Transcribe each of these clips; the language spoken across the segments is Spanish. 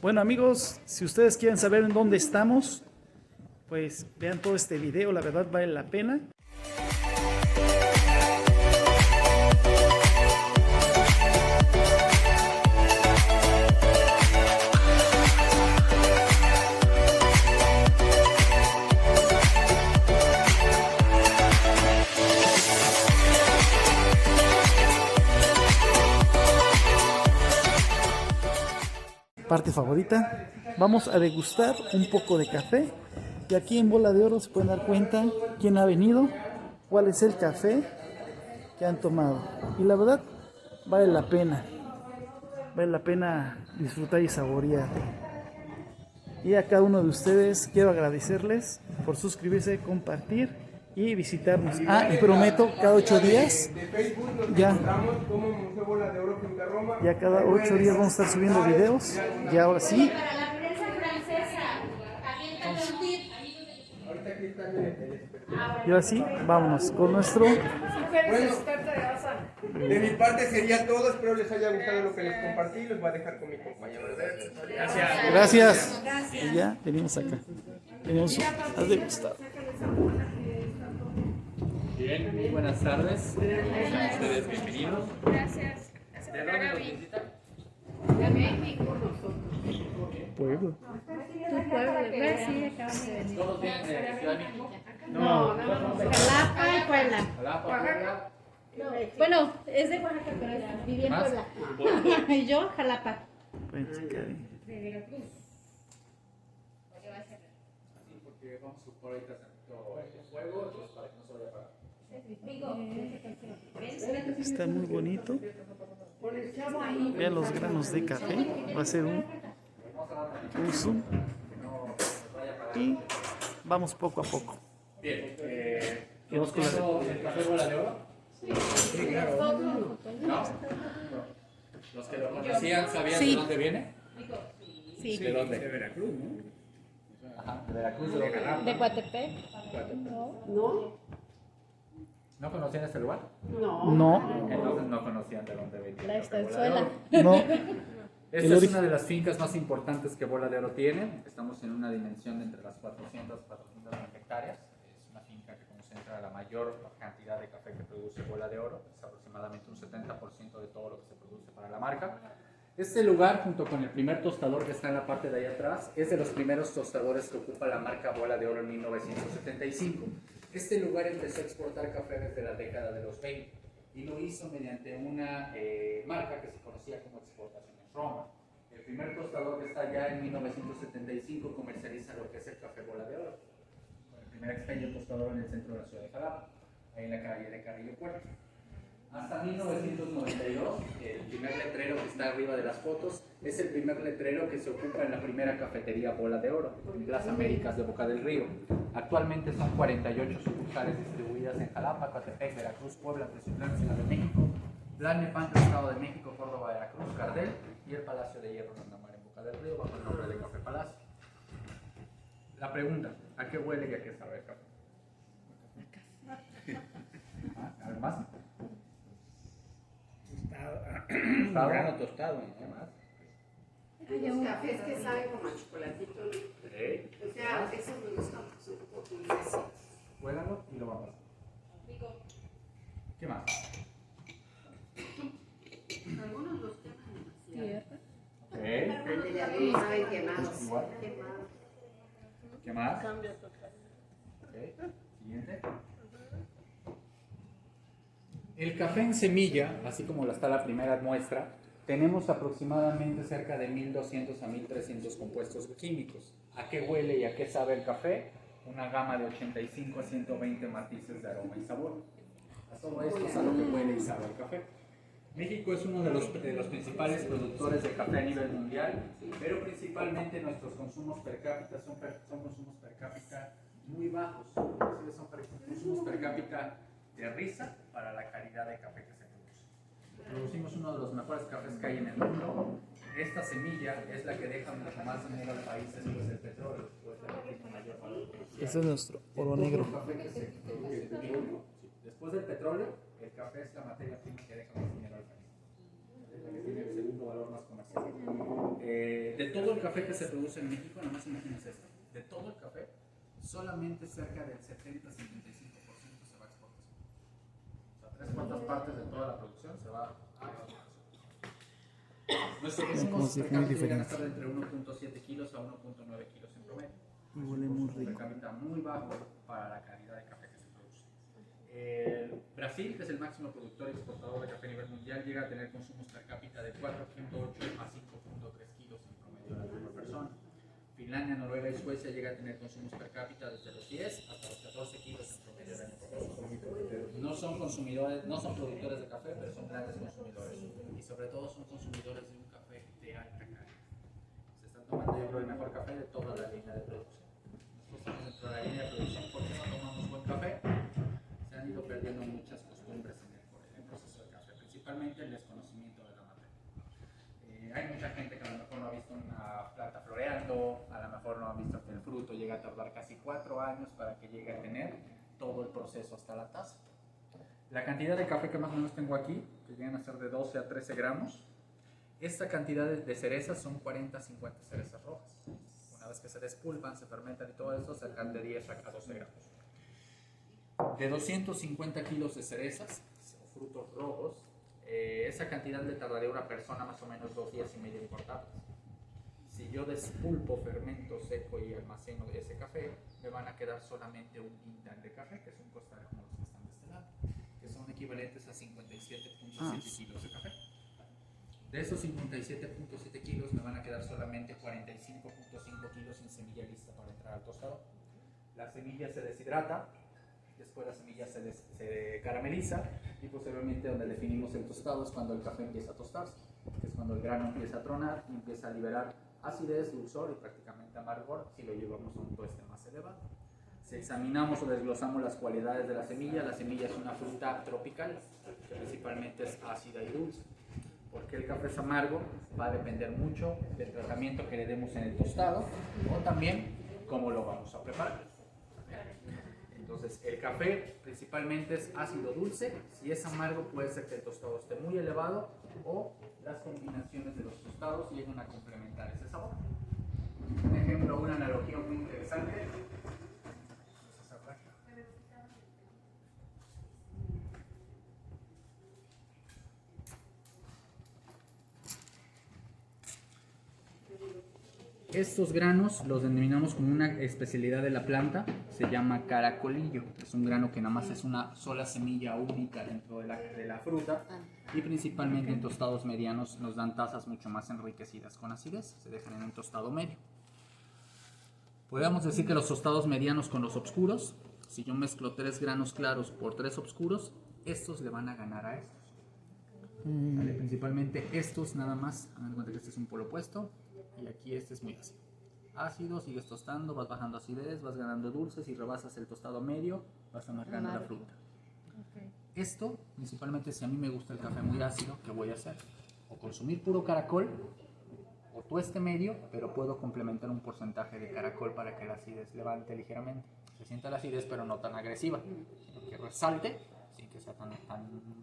Bueno amigos, si ustedes quieren saber en dónde estamos, pues vean todo este video, la verdad vale la pena. Parte favorita, vamos a degustar un poco de café y aquí en Bola de Oro se pueden dar cuenta quién ha venido, cuál es el café que han tomado y la verdad vale la pena disfrutar y saborear. Y a cada uno de ustedes quiero agradecerles por suscribirse, compartir y visitarnos. Y prometo cada 8 días ya cada 8 días vamos a estar subiendo videos. Y ahora sí. Y ahora sí, vámonos con nuestro. De mi parte sería todo, espero les haya gustado lo que les compartí, los voy a dejar con mi compañero. Gracias. Y ya venimos acá. Venimos a degustar. Bien, muy buenas tardes. Sean ustedes bienvenidos. Gracias. ¿De dónde nos visitan? De México nosotros. Pueblo. Tu pueblo, ¿ves? Sí, acabamos de venir. ¿Todos vienen de Ciudad de México? No, Jalapa y Puebla. Jalapa, Puebla. Bueno, es de Oaxaca, pero viví en ¿Más? Puebla. Y yo, Jalapa. Pueden checar ahí. De Veracruz. Así porque vamos a ocupar ahorita el fuego, entonces para que no se vaya a apagar. Está muy bonito. Vean los granos de café. Va a ser un zoom. Y vamos poco a poco. Bien, Vamos con la- ¿el café Bola de Oro? ¿No? ¿Los que lo conocían sabían Sí. de dónde viene? Sí. ¿De dónde? De Veracruz, ¿no? Ajá, de Veracruz, de dónde? De Coatepec. ¿No conocían este lugar? No, Entonces no conocían de dónde venía. La el café Bola de estanzuela. Oro. no. Esta El es origen. una de las fincas más importantes que Bola de Oro tiene. Estamos en una dimensión de entre las 400 y 420 hectáreas. Es una finca que concentra la mayor cantidad de café que produce Bola de Oro. Es aproximadamente un 70% de todo lo que se produce para la marca. Este lugar, junto con el primer tostador que está en la parte de ahí atrás, es de los primeros tostadores que ocupa la marca Bola de Oro en 1975. Este lugar empezó a exportar café desde la década de los 20 y lo hizo mediante una marca que se conocía como Exportaciones Roma. El primer tostador que está allá en 1975 comercializa lo que es el café Bola de Oro. El primer expendio tostador en el centro de la ciudad de Jalapa, ahí en la calle de Carrillo Puerto. Hasta 1992, el primer letrero que está arriba de las fotos es el primer letrero que se ocupa en la primera cafetería Bola de Oro, en las Américas de Boca del Río. Actualmente son 48 sucursales distribuidas en Jalapa, Coatepec, Veracruz, Puebla, Teziutlán, Ciudad de México, Tlalnepantla, Estado de México, Córdoba, Veracruz, Cardel y el Palacio de Hierro Sandamar en Boca del Río bajo el nombre de Café Palacio. La pregunta, ¿a qué huele y a qué sabe el café? ¿Además? Tostado. Grano tostado, ¿Qué ¿no? más? Hay unos cafés que saben como a chocolatito, ¿no? Sí. O sea, esos me gustan, pues, son un poco dulces. Huélalo y lo vamos a hacer. ¿Qué más? Algunos los queman demasiado. Ok. Pero de algunos saben quemados. Igual. Quemados. ¿Qué más? Ok. Siguiente. El café en semilla, así como está la primera muestra, tenemos aproximadamente cerca de 1200 a 1300 compuestos químicos. ¿A qué huele y a qué sabe el café? Una gama de 85 a 120 matices de aroma y sabor. Todo esto es a lo que huele y sabe el café. México es uno de los principales productores de café a nivel mundial, pero principalmente nuestros consumos per cápita son consumos per cápita muy bajos. Es decir, son consumos per cápita de risa para la calidad de café que se produce. Producimos uno de los mejores cafés que hay en el mundo. Esta semilla es la que deja mucho más dinero al país después del petróleo, después de la que tiene mayor valor comercial. Ese es nuestro oro negro. Después del petróleo, el café es la materia prima que deja más dinero al país. Es la que tiene el segundo valor más comercial. de todo el café que se produce en México, nomás imagínense esto, de todo el café, solamente cerca del 70-75% se va a exportación. O sea, 3/4 partes de toda la producción se va a exportación. Nuestros consumos per cápita llegan a estar de entre 1.7 kilos a 1.9 kilos en promedio. Y huele muy rico. Per cápita muy bajo para la calidad de café que se produce. Brasil, que es el máximo productor y exportador de café a nivel mundial, llega a tener consumos per cápita de 4.8 a 5.3 kilos en promedio a la persona. Finlandia, Noruega y Suecia llega a tener consumos per cápita desde los 10 hasta los 14 kilos en promedio al año. No son consumidores, no son productores de café, pero son grandes consumidores. Y sobre todo son consumidores de un café de alta calidad. Se están tomando, yo creo, el mejor café de toda la línea de producción. Nosotros estamos dentro de la línea de producción porque no tomamos buen café. Se han ido perdiendo muchas costumbres en el proceso de café, principalmente el desconocimiento de la materia. Hay mucha gente que a lo mejor no ha visto una planta floreando, a lo mejor no ha visto que el fruto llega a tardar casi 4 años para que llegue a tener todo el proceso hasta la taza. La cantidad de café que más o menos tengo aquí, que llegan a ser de 12 a 13 gramos, esta cantidad de cerezas son 40 a 50 cerezas rojas. Una vez que se despulpan, se fermentan y todo eso, cercan de 10 a 12 gramos. De 250 kilos de cerezas o frutos rojos, esa cantidad le tardaría a una persona más o menos 2 días y medio en cortarlas. Si yo despulpo, fermento, seco y almaceno ese café, me van a quedar solamente un quintal de café, que es un costal como los que están de este lado, que son equivalentes a 57.7 kilos de café. De esos 57.7 kilos me van a quedar solamente 45.5 kilos sin semilla lista para entrar al tostador. La semilla se deshidrata, después la semilla se carameliza y posteriormente donde definimos el tostado es cuando el café empieza a tostarse, que es cuando el grano empieza a tronar y empieza a liberar acidez, dulzor y prácticamente amargor si lo llevamos a un tueste más elevado. Si examinamos o desglosamos las cualidades de la semilla es una fruta tropical que principalmente es ácida y dulce. Porque el café es amargo va a depender mucho del tratamiento que le demos en el tostado o también cómo lo vamos a preparar. Entonces el café principalmente es ácido dulce, si es amargo puede ser que el tostado esté muy elevado o las combinaciones de los tostados lleguen a complementar ese sabor. Un ejemplo, una analogía muy interesante. Estos granos los denominamos como una especialidad de la planta, se llama caracolillo. Es un grano que nada más es una sola semilla única dentro de la fruta y principalmente en tostados medianos nos dan tazas mucho más enriquecidas con acidez, se dejan en un tostado medio. Podríamos decir que los tostados medianos con los oscuros, si yo mezclo 3 granos claros por 3 oscuros, estos le van a ganar a estos. ¿Vale? Principalmente estos nada más, hagan cuenta que este es un polo opuesto. Y aquí este es muy ácido. Ácido, sigues tostando, vas bajando acidez, vas ganando dulces y rebasas el tostado medio, vas amargando la fruta. Okay. Esto, principalmente si a mí me gusta el café muy ácido, ¿qué voy a hacer? O consumir puro caracol, o tueste medio, pero puedo complementar un porcentaje de caracol para que la acidez levante ligeramente. Se sienta la acidez, pero no tan agresiva, sino que resalte, sin que sea tan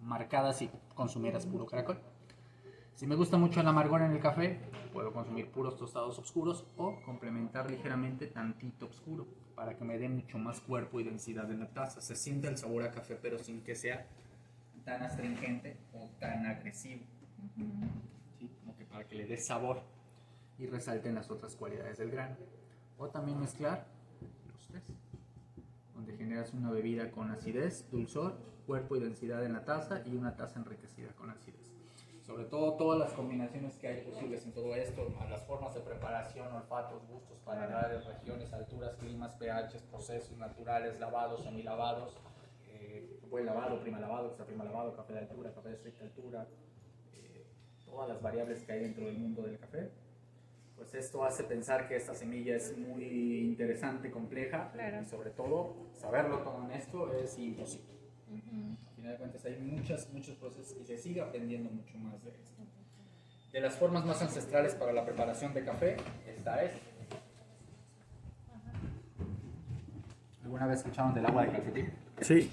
marcada si consumieras puro caracol. Si me gusta mucho el amargor en el café, puedo consumir puros tostados oscuros o complementar ligeramente tantito oscuro para que me dé mucho más cuerpo y densidad en la taza. Se siente el sabor a café, pero sin que sea tan astringente o tan agresivo. ¿Sí? Como que para que le dé sabor y resalten las otras cualidades del grano. O también mezclar los tres, donde generas una bebida con acidez, dulzor, cuerpo y densidad en la taza y una taza enriquecida con acidez. Sobre todo todas las combinaciones que hay posibles en todo esto, a las formas de preparación, olfatos, gustos, paladares, regiones, alturas, climas, pHs, procesos naturales, lavados, semilavados, buen lavado, prima lavado, extra prima lavado, café de altura, café de estricta altura, todas las variables que hay dentro del mundo del café. Pues esto hace pensar que esta semilla es muy interesante, compleja, y sobre todo saberlo todo en esto es imposible. Al final de cuentas hay muchos procesos y se sigue aprendiendo mucho más de esto. De las formas más ancestrales para la preparación de café está esta. ¿Alguna vez escucharon del agua de calcetín? Sí,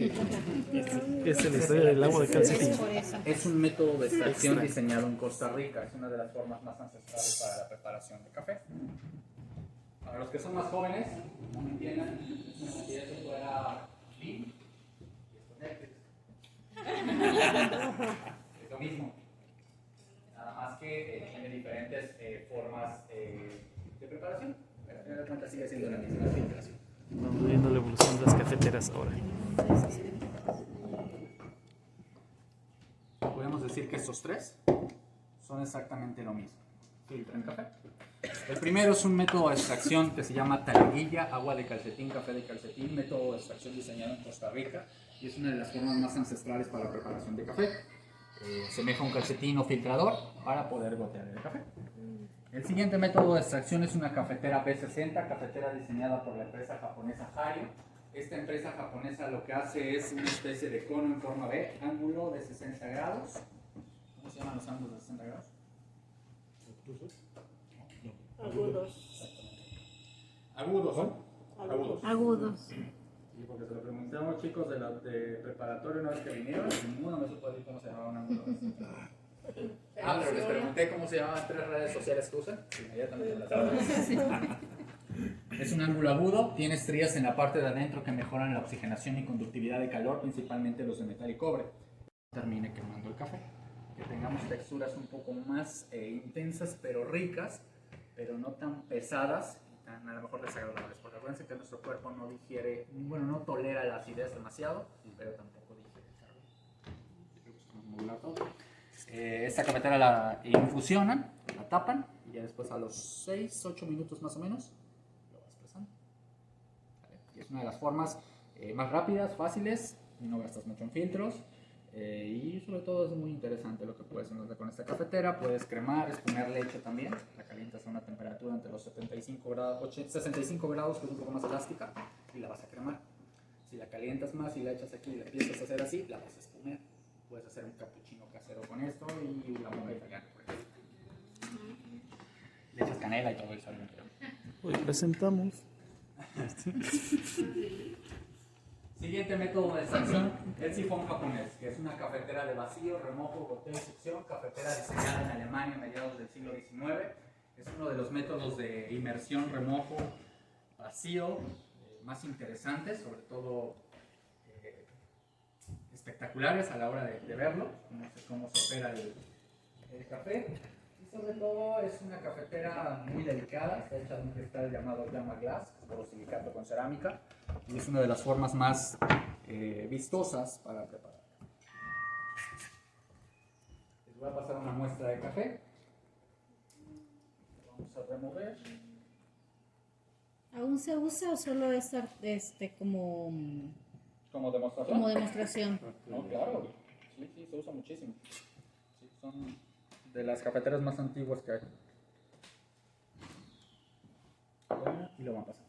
es la historia del agua de calcetín. Por eso. Es un método de extracción Extra. diseñado en Costa Rica. Es una de las formas más ancestrales para la preparación de café. Para los que son más jóvenes, no me entiendan, es como si esto fuera Lean y esto Netflix. Es lo mismo. Nada más que tiene diferentes formas de preparación. Pero al final de cuentas sigue siendo la misma filtración. Vamos viendo la evolución de las cafeteras ahora. Podemos decir que estos tres son exactamente lo mismo. Filtran café. El primero es un método de extracción que se llama talanguilla, agua de calcetín, café de calcetín, método de extracción diseñado en Costa Rica y es una de las formas más ancestrales para la preparación de café. Semeja un calcetín o filtrador para poder gotear el café. El siguiente método de extracción es una cafetera B60, cafetera diseñada por la empresa japonesa Hario. Esta empresa japonesa lo que hace es una especie de cono en forma B, ángulo de 60 grados. ¿Cómo se llaman los ángulos de 60 grados? Agudos. Agudos. Y porque se lo pregunté a unos chicos de preparatorio una vez que vinieron, y ninguno me supo decir cómo se llamaba un ángulo. Pero les pregunté cómo se llamaban 3 redes sociales que usan. Inmediatamente me las saben. Es un ángulo agudo, tiene estrías en la parte de adentro que mejoran la oxigenación y conductividad de calor, principalmente los de metal y cobre. Termine quemando el café. Que tengamos texturas un poco más intensas pero ricas, pero no tan pesadas y tan a lo mejor desagradables. Porque acuérdense que nuestro cuerpo no digiere, bueno, no tolera la acidez demasiado, pero tampoco digiere el carbón. Esta cafetera la infusionan, la tapan y ya después a los 6-8 minutos más o menos lo vas presando. ¿Vale? Y es una de las formas más rápidas, fáciles, no gastas mucho en filtros y sobre todo es muy interesante lo que puedes hacer con esta cafetera. Puedes cremar, espumear leche también, la calientas a una temperatura entre los 65 grados, que es un poco más elástica, y la vas a cremar. Si la calientas más y la echas aquí y la empiezas a hacer así, la vas a espumear. Puedes hacer un cappuccino casero con esto y la moca italiana, por ejemplo. Le echas canela y todo eso. Hoy presentamos. Siguiente método de extracción, el sifón japonés, que es una cafetera de vacío, remojo, goteo y succión, cafetera diseñada en Alemania a mediados del siglo XIX. Es uno de los métodos de inmersión, remojo, vacío más interesantes, sobre todo espectaculares a la hora de verlo, cómo se opera el café. Y sobre todo es una cafetera muy delicada, está hecha de un cristal llamado Llama Glass, borosilicato con cerámica, y es una de las formas más vistosas para preparar. Les voy a pasar una muestra de café. Vamos a remover. ¿Aún se usa o solo es como ¿Como demostración? como demostración? No, claro. Sí, se usa muchísimo. Sí, son de las cafeteras más antiguas que hay. Y lo van a pasar.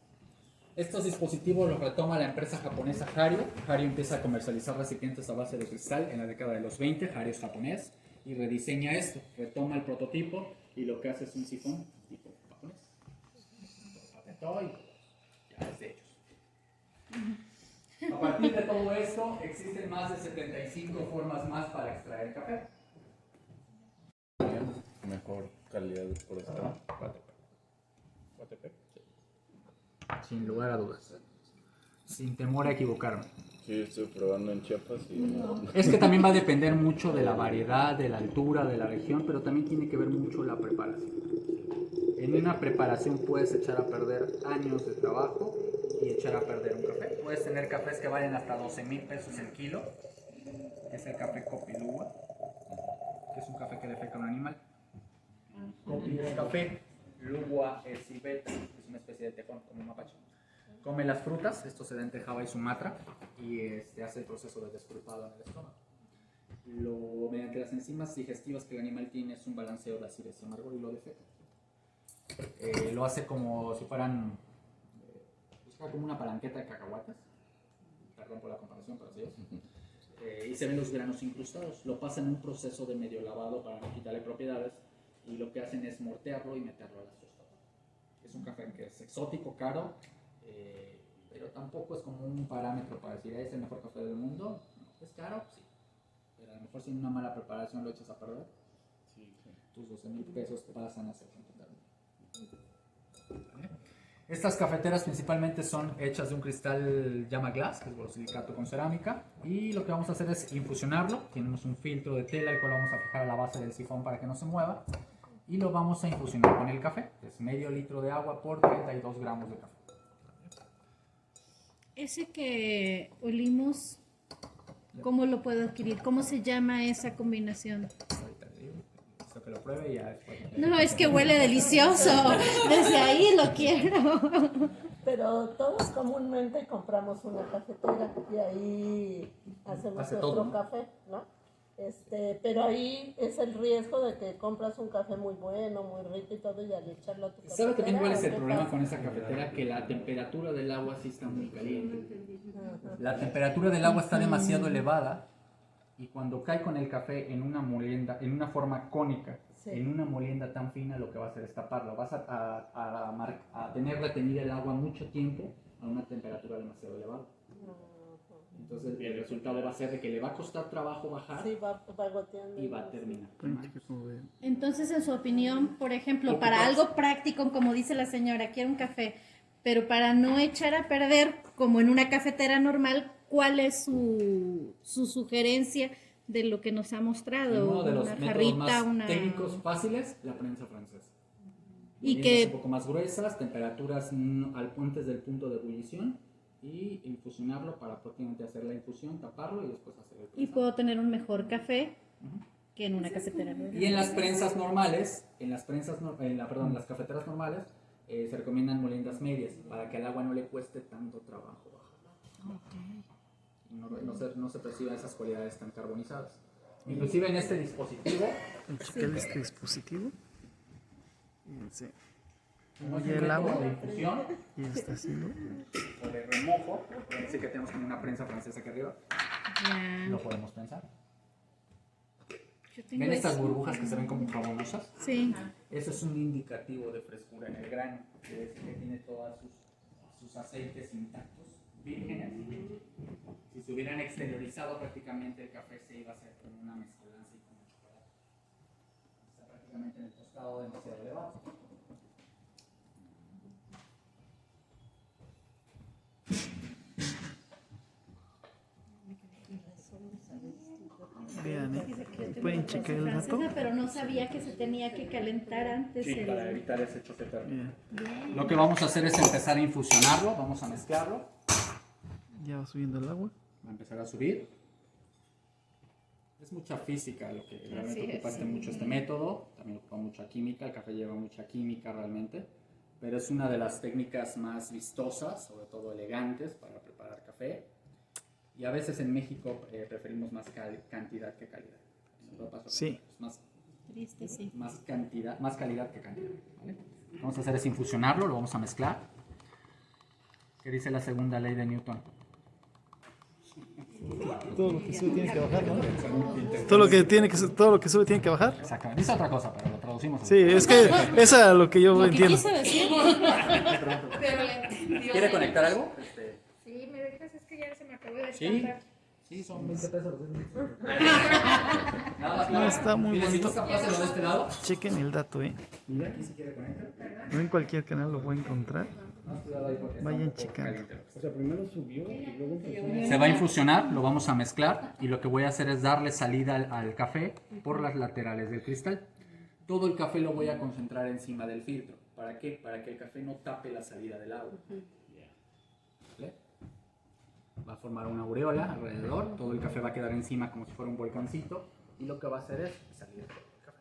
Estos dispositivos los retoma la empresa japonesa Hario. Hario empieza a comercializar recipientes a base de cristal en la década de los 20. Hario es japonés y rediseña esto. Retoma el prototipo y lo que hace es un sifón tipo japonés. Lo patentó y ya es de ellos. A partir de todo esto, existen más de 75 formas más para extraer café. Mejor calidad por estar. Coatepec. Sin lugar a dudas. Sin temor a equivocarme. Sí, estoy probando en Chiapas y Es que también va a depender mucho de la variedad, de la altura, de la región, pero también tiene que ver mucho la preparación. En una preparación puedes echar a perder años de trabajo y echar a perder un café. Puedes tener cafés que valen hasta 12,000 pesos el kilo, que es el café Copilúa, que es un café que defeca un animal. Copi es café, Lúa es civeta, es una especie de tejón como un mapache. Come las frutas, esto se da entre Java y Sumatra, y hace el proceso de desculpado en el estómago. Mediante las enzimas digestivas que el animal tiene es un balanceo de acidez y amargor y lo defeca. Lo hace como si fueran como una palanqueta de cacahuates, perdón por la comparación, pero así es. Y se ven los granos incrustados. Lo pasan en un proceso de medio lavado para no quitarle propiedades y lo que hacen es mortearlo y meterlo a las tostadas. Es un café que es exótico, caro, pero tampoco es como un parámetro para decir, ¿es el mejor café del mundo? No. ¿Es caro? Sí. Pero a lo mejor sin una mala preparación lo echas a perder. Sí, sí. Tus 12,000 pesos pasan a ser totalmente. ¿Vale? Estas cafeteras principalmente son hechas de un cristal llama glass, que es borosilicato con cerámica, y lo que vamos a hacer es infusionarlo. Tenemos un filtro de tela el cual vamos a fijar a la base del sifón para que no se mueva, y lo vamos a infusionar con el café, que es medio litro de agua por 32 gramos de café. Ese que olimos, ¿cómo lo puedo adquirir? ¿Cómo se llama esa combinación? Ahorita le digo, esto que lo pruebe y ya después. No, es que huele delicioso. Desde ahí lo quiero. Pero todos comúnmente compramos una cafetera y ahí hacemos Hace nuestro todo, ¿no? café, ¿no? Pero ahí es el riesgo de que compras un café muy bueno, muy rico y todo, y al echarlo a tu cafetera. ¿Sabe también cuál es el ¿qué problema pasa? con esa cafetera? Que la temperatura del agua sí está muy caliente. La temperatura del agua está demasiado elevada y cuando cae con el café en una molienda, en una forma cónica, Sí. en una molienda tan fina, lo que va a hacer es taparla. Vas a tener retenida el agua mucho tiempo a una temperatura demasiado elevada. Entonces el resultado va a ser de que le va a costar trabajo bajar Sí, va goteando. y va a terminar. Entonces, en su opinión, por ejemplo, Ocupas- para algo práctico, como dice la señora, quiero un café, pero para no echar a perder, como en una cafetera normal, ¿cuál es su sugerencia de lo que nos ha mostrado? Uno de los Una métodos jarrita, más una... técnicos fáciles, la prensa francesa. Y Moliendas que un poco más gruesas, temperaturas antes del punto de ebullición y infusionarlo para prácticamente hacer la infusión, taparlo y después hacer el y prensado. puedo tener un mejor café que en una cafetera normal. Y en las prensas normales, las cafeteras normales, se recomiendan moliendas medias para que al agua no le cueste tanto trabajo bajar. Y no se perciban esas cualidades tan carbonizadas. Inclusive en este dispositivo, Checar este dispositivo. Fíjense. como es Y un el método agua. de infusión Ya está haciendo. o de remojo, fíjense que tenemos como una prensa francesa aquí arriba, Ya. lo podemos pensar. Yo tengo ¿Ven estas eso. burbujas que se ven como jabonosas? Sí. Eso es un indicativo de frescura en el grano, quiere decir que tiene todos sus aceites intactos, vírgenes. Si se hubieran exteriorizado prácticamente el café se iba a hacer como una mezcolanza y como chocolate. Está prácticamente en el tostado demasiado elevado. Vean, pueden checar el dato. Francesa, pero no sabía que se tenía que calentar antes. Sí, el- para evitar ese choque térmico. Bien, Lo que vamos a hacer es empezar a infusionarlo, vamos a mezclarlo, ya va subiendo el agua. va a empezar a subir. Es mucha física lo que realmente Así ocupa es. mucho este método, también ocupa mucha química, el café lleva mucha química realmente, pero es una de las técnicas más vistosas, sobre todo elegantes para preparar café. Y a veces en México preferimos más cantidad que calidad. En Europa Sí. es más Triste, sí. más calidad que cantidad. ¿Vale? Lo que vamos a hacer es infusionarlo, lo vamos a mezclar. ¿Qué dice la segunda ley de Newton? Todo lo que sube tiene que bajar, ¿no? Todo lo que sube tiene que bajar. Exactamente. Dice otra cosa, pero lo traducimos. Sí, es que esa es lo que yo Lo que entiendo. quiso decir. Pero le entendió. ¿Quiere conectar algo? Sí, me dejas, es que ya se me acabó de Sí. descansar. Sí, son 20 pesos. Nada más. No, está muy Mire, si bonito. gusta, páselo de este lado. Chequen el dato, Mira, aquí si quiere conectar. No en cualquier canal lo voy a encontrar. Más cuidado ahí porque está Vayan un poco checando. caliente. O sea, primero subió y luego empezó. Se va a infusionar, lo vamos a mezclar y lo que voy a hacer es darle salida al café por las laterales del cristal. Todo el café lo voy a concentrar encima del filtro. ¿Para qué? Para que el café no tape la salida del agua. ¿Vale? Va a formar una aureola alrededor, todo el café va a quedar encima como si fuera un volcancito y lo que va a hacer es salir todo el café.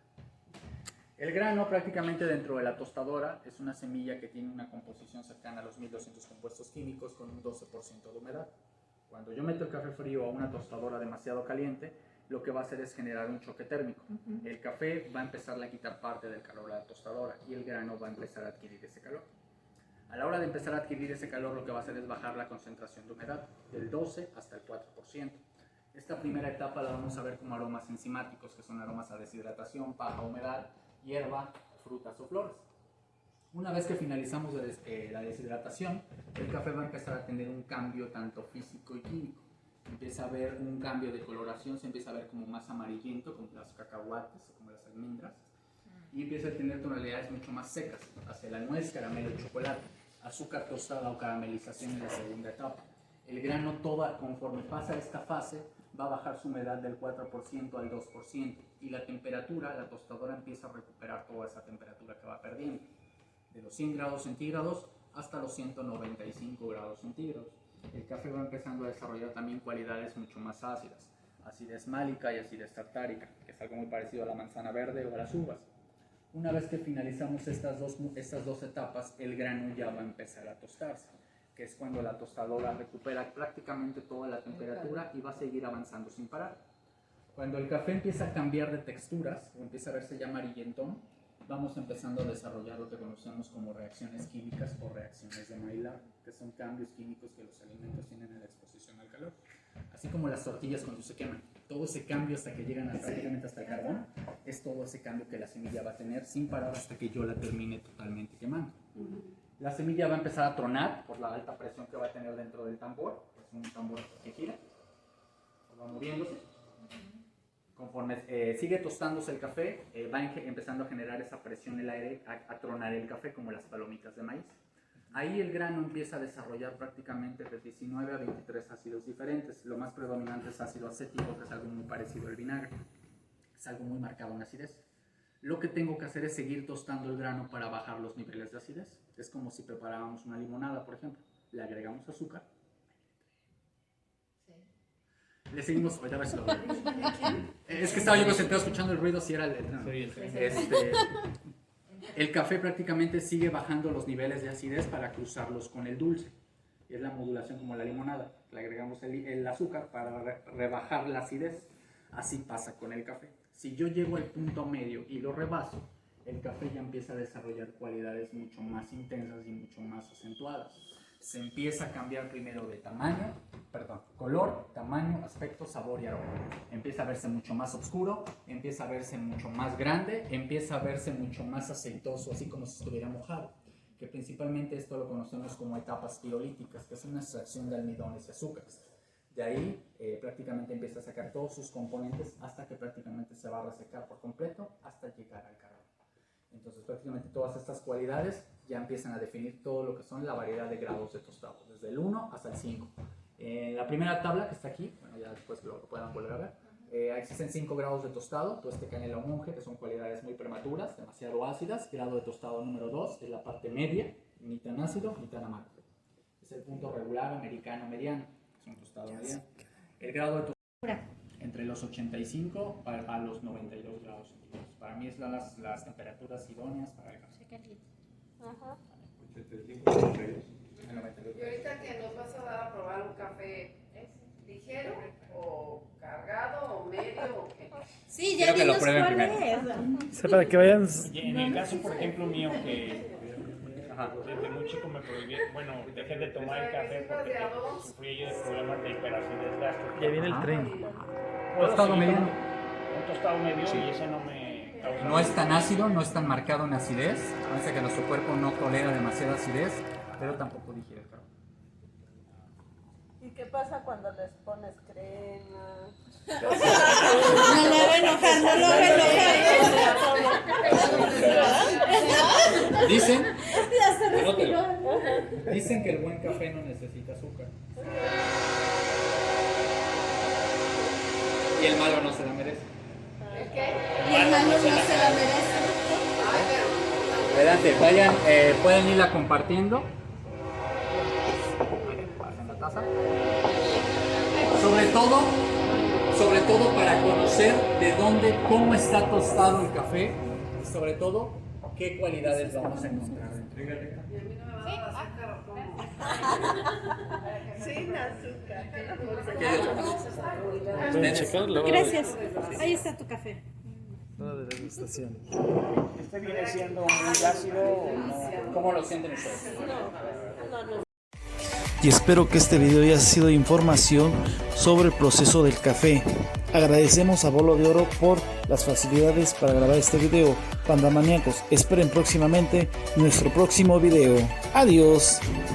El grano prácticamente dentro de la tostadora es una semilla que tiene una composición cercana a los 1200 compuestos químicos con un 12% de humedad. Cuando yo meto el café frío a una tostadora demasiado caliente, lo que va a hacer es generar un choque térmico. El café va a empezar a quitar parte del calor a la tostadora y el grano va a empezar a adquirir ese calor. A la hora de empezar a adquirir ese calor, lo que va a hacer es bajar la concentración de humedad del 12 hasta el 4%. Esta primera etapa la vamos a ver como aromas enzimáticos, que son aromas a deshidratación, paja, humedad, hierba, frutas o flores. Una vez que finalizamos la deshidratación, el café va a empezar a tener un cambio tanto físico y químico. Empieza a haber un cambio de coloración, se empieza a ver como más amarillento, como las cacahuates o como las almendras, y empieza a tener tonalidades mucho más secas, hacia la nuez, caramelo y chocolate, azúcar tostada o caramelización en la segunda etapa. El grano, conforme pasa esta fase, va a bajar su humedad del 4% al 2%, y la temperatura, la tostadora empieza a recuperar toda esa temperatura que va perdiendo, de los 100 grados centígrados hasta los 195 grados centígrados. El café va empezando a desarrollar también cualidades mucho más ácidas, acidez málica y acidez tartárica, que es algo muy parecido a la manzana verde o a las uvas. Una vez que finalizamos estas dos etapas, el grano ya va a empezar a tostarse, que es cuando la tostadora recupera prácticamente toda la temperatura y va a seguir avanzando sin parar. Cuando el café empieza a cambiar de texturas o empieza a verse ya amarillentón, vamos empezando a desarrollar lo que conocemos como reacciones químicas o reacciones de Maillard, que son cambios químicos que los alimentos tienen en la exposición al calor. Así como las tortillas cuando se queman, todo ese cambio hasta que llegan prácticamente hasta el carbón, es todo ese cambio que la semilla va a tener sin parar hasta que yo la termine totalmente quemando. La semilla va a empezar a tronar por la alta presión que va a tener dentro del tambor, es un tambor que gira, va moviéndose. Conforme sigue tostándose el café, va empezando a generar esa presión en el aire, a tronar el café como las palomitas de maíz. Ahí el grano empieza a desarrollar prácticamente de 19 a 23 ácidos diferentes. Lo más predominante es ácido acético, que es algo muy parecido al vinagre. Es algo muy marcado en acidez. Lo que tengo que hacer es seguir tostando el grano para bajar los niveles de acidez. Es como si preparáramos una limonada, por ejemplo. Le agregamos azúcar. Le seguimos, a ver si lo veo. Es que estaba yo concentrado escuchando el ruido, si era el café prácticamente sigue bajando los niveles de acidez para cruzarlos con el dulce. Es la modulación como la limonada. Le agregamos el azúcar para rebajar la acidez. Así pasa con el café. Si yo llego al punto medio y lo rebaso, el café ya empieza a desarrollar cualidades mucho más intensas y mucho más acentuadas. Se empieza a cambiar primero de color, tamaño, aspecto, sabor y aroma. Empieza a verse mucho más oscuro, empieza a verse mucho más grande, empieza a verse mucho más aceitoso, así como si estuviera mojado. Que principalmente esto lo conocemos como etapas pirolíticas, que es una extracción de almidones y azúcares. De ahí prácticamente empieza a sacar todos sus componentes hasta que prácticamente se va a resecar por completo hasta llegar al carbón. Entonces prácticamente todas estas cualidades ya empiezan a definir todo lo que son la variedad de grados de tostado, desde el 1 hasta el 5. En la primera tabla que está aquí, bueno, ya después lo puedan volver a ver, existen 5 grados de tostado, tueste, canela o monje, que son cualidades muy prematuras, demasiado ácidas. Grado de tostado número 2 es la parte media, ni tan ácido ni tan amargo. Es el punto regular americano mediano, es un tostado mediano. El grado de tostado entre los 85 a los 92 grados centígrados. Para mí es las temperaturas idóneas para el café. Ajá. 85, 92. Y ahorita que nos vas a dar a probar un café ligero o cargado o medio o qué. Sí, Quiero ya que lo dinos prueben cuál primero. es. O sea, para que vayan. Y en el caso, por ejemplo, mío, que desde muy chico me prohibí, bueno, dejé de tomar el café porque sufrí yo de problemas de hiperacidez gástrica. Ya viene el tren. Puedo Tostado seguir mediano. con un tostado medio y ese no me causa... No es tan ácido, no es tan marcado en acidez. Parece que nuestro cuerpo no tolera demasiada acidez, pero tampoco digiere el carbón. ¿Y qué pasa cuando les pones crema? No lo va a enojar, no lo va a enojar. Dicen, Ya se respiró. dicen que el buen café no necesita azúcar. Y el malo no se la merece. Y el malo no se la merece. Adelante, vayan, pueden irla compartiendo. Pasen la taza. Sobre todo para conocer de dónde, cómo está tostado el café y sobre todo qué cualidades vamos a encontrar. Sin azúcar. Gracias. Ahí está tu café. Hora de degustación. ¿Este viene siendo muy ácido o no? ¿Cómo lo sienten ustedes? Y espero que este video haya sido de información sobre el proceso del café. Agradecemos a Bolo de Oro por las facilidades para grabar este video. Pandamaníacos, esperen próximamente nuestro próximo video. Adiós.